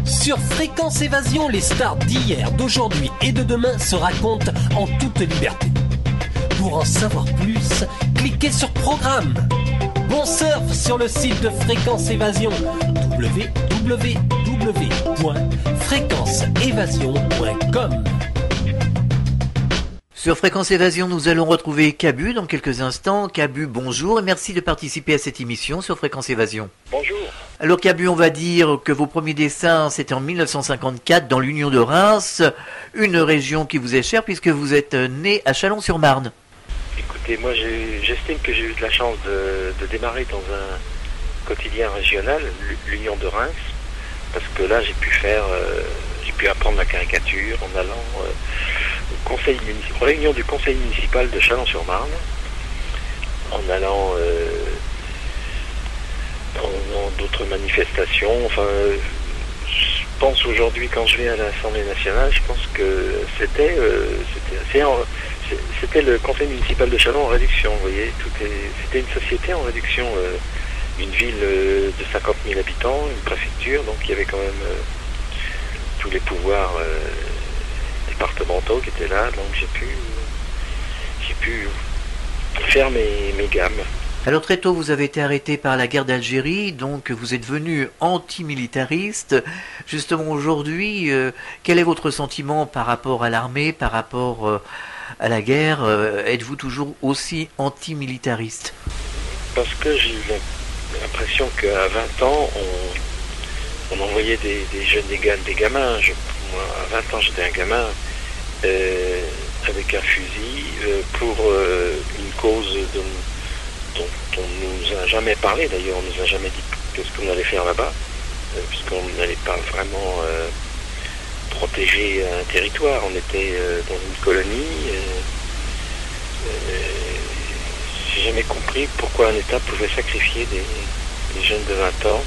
Sur Fréquence Évasion, les stars d'hier, d'aujourd'hui et de demain se racontent en toute liberté. Pour en savoir plus, cliquez sur Programme. Bon surf sur le site de Fréquence Évasion, www.fréquenceévasion.com. Sur Fréquence Évasion, nous allons retrouver Cabu dans quelques instants. Cabu, bonjour et merci de participer à cette émission sur Fréquence Évasion. Bonjour. Alors Cabu, on va dire que vos premiers dessins, c'était en 1954 dans l'Union de Reims, une région qui vous est chère puisque vous êtes né à Chalon-sur-Marne. Écoutez, moi j'estime que j'ai eu de la chance de démarrer dans un quotidien régional, l'Union de Reims, parce que là j'ai pu apprendre la caricature en allant réunion du conseil municipal de Chalon-sur-Marne, en allant dans d'autres manifestations. Enfin, je pense aujourd'hui quand je vais à l'Assemblée nationale, je pense que c'était le conseil municipal de Chalon en réduction. Vous voyez, c'était une société en réduction, une ville de 50 000 habitants, une préfecture, donc il y avait quand même tous les pouvoirs départementaux qui étaient là, donc j'ai pu faire mes gammes. Alors très tôt, vous avez été arrêté par la guerre d'Algérie, donc vous êtes devenu antimilitariste. Justement aujourd'hui, quel est votre sentiment par rapport à l'armée, par rapport à la guerre? Êtes-vous toujours aussi antimilitariste? Parce que j'ai eu l'impression qu'à 20 ans, on envoyait des jeunes, des gamins. Moi, à 20 ans, j'étais un gamin avec un fusil pour une cause dont on ne nous a jamais parlé. D'ailleurs, on ne nous a jamais dit qu'est-ce qu'on allait faire là-bas, puisqu'on n'allait pas vraiment protéger un territoire. On était dans une colonie. J'ai jamais compris pourquoi un État pouvait sacrifier des jeunes de 20 ans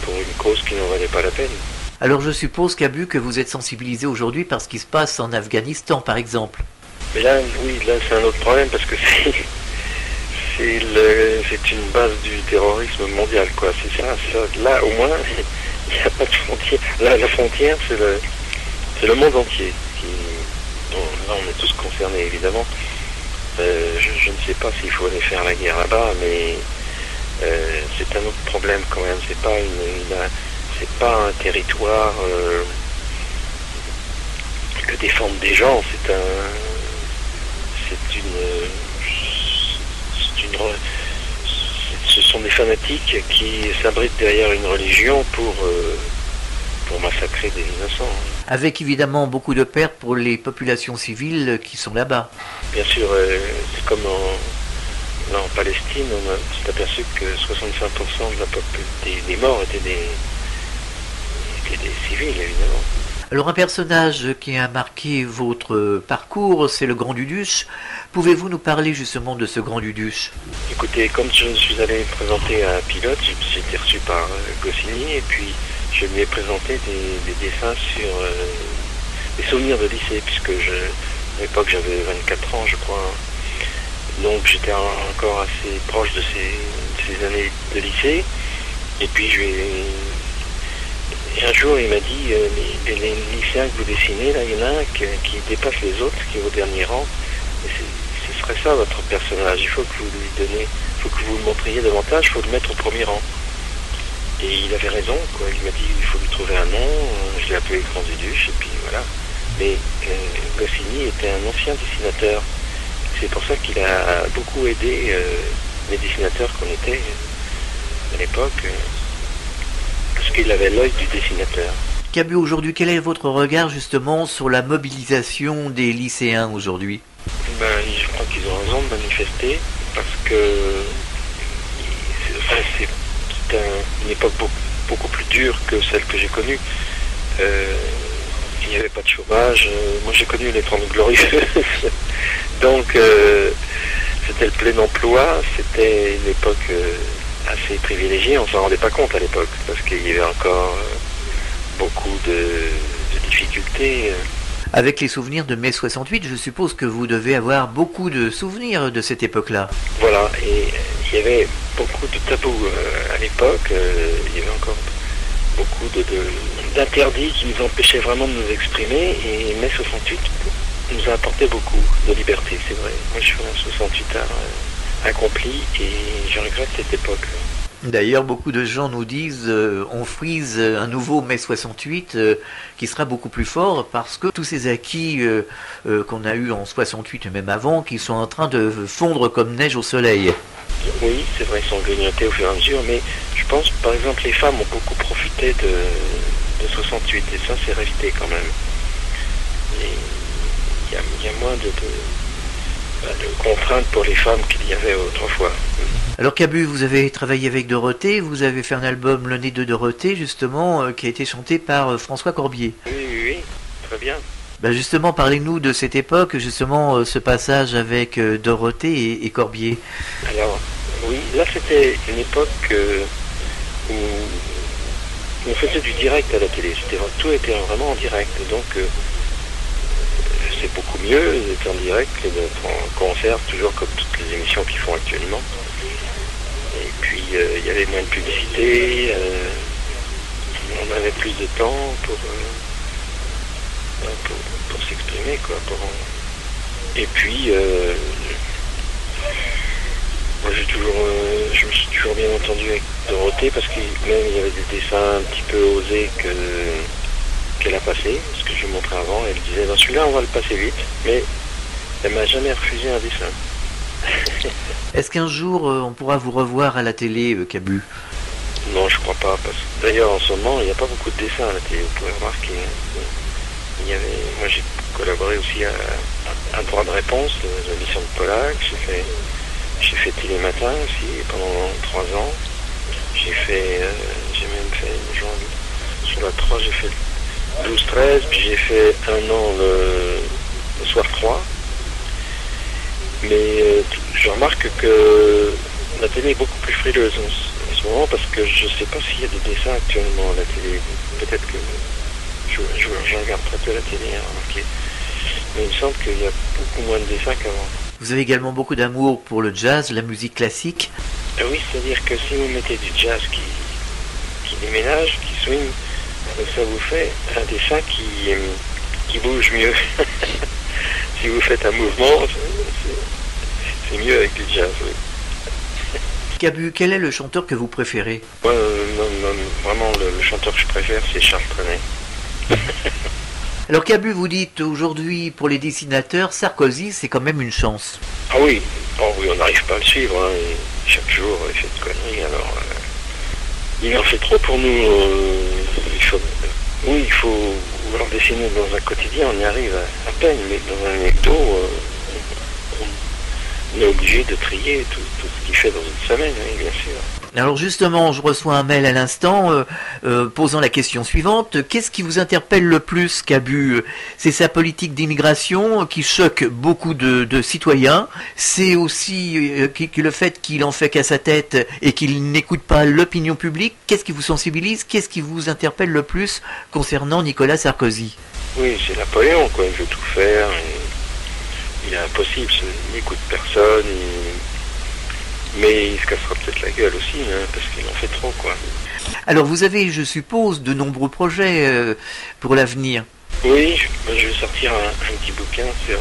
pour une cause qui n'en valait pas la peine. Alors je suppose, Cabu, que vous êtes sensibilisé aujourd'hui par ce qui se passe en Afghanistan, par exemple. Mais là, oui, là c'est un autre problème, parce que c'est une base du terrorisme mondial, quoi. C'est ça. Là, au moins, il n'y a pas de frontière. Là, la frontière, c'est le monde entier. Là, on est tous concernés, évidemment. Je ne sais pas s'il faut aller faire la guerre là-bas, mais c'est un autre problème quand même. C'est pas un territoire que défendent des gens. Ce sont des fanatiques qui s'abritent derrière une religion pour massacrer des innocents. Avec évidemment beaucoup de pertes pour les populations civiles qui sont là-bas. Bien sûr, c'est comme en Palestine, on s'est aperçu que 65% des morts étaient des civils, évidemment. Alors un personnage qui a marqué votre parcours, c'est le Grand Duduche. Pouvez-vous nous parler justement de ce Grand Duduche? Écoutez, comme je suis allé me présenter à Pilote, j'ai été reçu par Goscinny, et puis je lui ai présenté des dessins sur des souvenirs de lycée, puisque à l'époque j'avais 24 ans, je crois. Donc j'étais encore assez proche de ces années de lycée. Et puis un jour il m'a dit, les lycéens que vous dessinez, là, il y en a un qui dépasse les autres, qui est au dernier rang. Et ce serait ça votre personnage. Il faut que vous le montriez davantage, il faut le mettre au premier rang. Et il avait raison, quoi. Il m'a dit il faut lui trouver un nom, je l'ai appelé Grand Duduche, et puis voilà. Mais Goscinny était un ancien dessinateur. C'est pour ça qu'il a beaucoup aidé les dessinateurs qu'on était à l'époque, parce qu'il avait l'œil du dessinateur. Cabu, aujourd'hui, quel est votre regard justement sur la mobilisation des lycéens aujourd'hui? Je crois qu'ils ont raison de manifester, parce que c'est une époque beaucoup plus dure que celle que j'ai connue. Il n'y avait pas de chômage. Moi, j'ai connu les 30 glorieuses. Donc, c'était le plein emploi. C'était une époque assez privilégiée. On ne s'en rendait pas compte à l'époque, parce qu'il y avait encore beaucoup de difficultés. Avec les souvenirs de mai 68, je suppose que vous devez avoir beaucoup de souvenirs de cette époque-là. Voilà, et il y avait beaucoup de tabous à l'époque. Il y avait encore beaucoup d'interdits qui nous empêchaient vraiment de nous exprimer, et mai 68 nous a apporté beaucoup de liberté, c'est vrai. Moi je suis un 68 accompli et je regrette cette époque. D'ailleurs, beaucoup de gens nous disent on frise un nouveau mai 68 qui sera beaucoup plus fort parce que tous ces acquis qu'on a eus en 68 et même avant, qui sont en train de fondre comme neige au soleil. Oui, c'est vrai, ils sont grignotés au fur et à mesure, mais je pense, par exemple, les femmes ont beaucoup profité de 68, et ça, c'est resté quand même. Il y a moins de contraintes pour les femmes qu'il y avait autrefois. Alors Cabu, vous avez travaillé avec Dorothée, vous avez fait un album Le Nez de Dorothée, justement, qui a été chanté par François Corbier. Oui, très bien. Ben justement, parlez-nous de cette époque, justement, ce passage avec Dorothée et Corbier. Alors, oui, là c'était une époque où on faisait du direct à la télé. Tout était vraiment en direct, donc c'est beaucoup mieux d'être en direct que d'être en concert, toujours comme toutes les émissions qu'ils font actuellement. Et puis il y avait moins de publicité, on avait plus de temps pour s'exprimer, quoi. Et puis moi je me suis toujours bien entendu avec Dorothée, parce qu'il y avait des dessins un petit peu osés qu'elle a passé, ce que je lui montrais avant. Elle disait dans celui-là on va le passer vite, mais elle m'a jamais refusé un dessin. Est-ce qu'un jour on pourra vous revoir à la télé, Cabu? Non, je crois pas, parce que d'ailleurs en ce moment il n'y a pas beaucoup de dessins à la télé, vous pouvez remarquer. Moi j'ai collaboré aussi à Droit de réponse, l'émission de Pollack, j'ai fait Télématin aussi pendant 3 ans. J'ai même fait sur la 3, j'ai fait 12-13, puis j'ai fait 1 an le soir 3. Mais je remarque que la télé est beaucoup plus frileuse en ce moment, parce que je ne sais pas s'il y a des dessins actuellement à la télé. Peut-être que je regarde très peu la télé, remarquez. Mais il me semble qu'il y a beaucoup moins de dessins qu'avant. Vous avez également beaucoup d'amour pour le jazz, la musique classique. Oui, c'est-à-dire que si vous mettez du jazz qui déménage, qui swing, ça vous fait un dessin qui bouge mieux. Si vous faites un mouvement, c'est mieux avec du jazz, oui. Cabu, quel est le chanteur que vous préférez? Moi, vraiment, le chanteur que je préfère, c'est Charles Trenet. Alors Cabu, vous dites aujourd'hui, pour les dessinateurs, Sarkozy, c'est quand même une chance. Ah oui, on n'arrive pas à le suivre, hein. Chaque jour, il fait de conneries, alors il en fait trop pour nous. Il faut vouloir dessiner dans un quotidien, on y arrive à peine, mais dans un hebdo, on est obligé de trier tout ce qu'il fait dans une semaine, oui, bien sûr. Alors justement, je reçois un mail à l'instant posant la question suivante. Qu'est-ce qui vous interpelle le plus, Cabu? C'est sa politique d'immigration qui choque beaucoup de citoyens. C'est aussi le fait qu'il en fait qu'à sa tête et qu'il n'écoute pas l'opinion publique. Qu'est-ce qui vous sensibilise? Qu'est-ce qui vous interpelle le plus concernant Nicolas Sarkozy? Oui, c'est Napoléon, quoi. Il veut tout faire. Il est impossible, il n'écoute personne. Mais il se cassera peut-être la gueule aussi, hein, parce qu'il en fait trop, quoi. Alors vous avez, je suppose, de nombreux projets pour l'avenir. Oui, je vais sortir un petit bouquin sur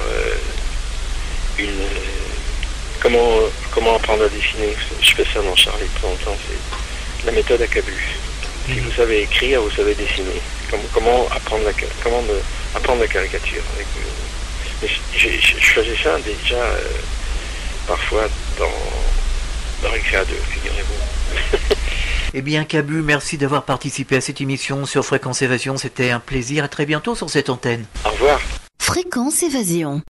comment apprendre à dessiner. Je fais ça dans Charlie de temps en temps, c'est la méthode à Cabu. Si vous savez écrire, vous savez dessiner. Comment apprendre la caricature. Mais je faisais ça déjà parfois dans Récréa 2, figurez-vous. Eh bien, Cabu, merci d'avoir participé à cette émission sur Fréquence Évasion. C'était un plaisir. À très bientôt sur cette antenne. Au revoir. Fréquence Évasion.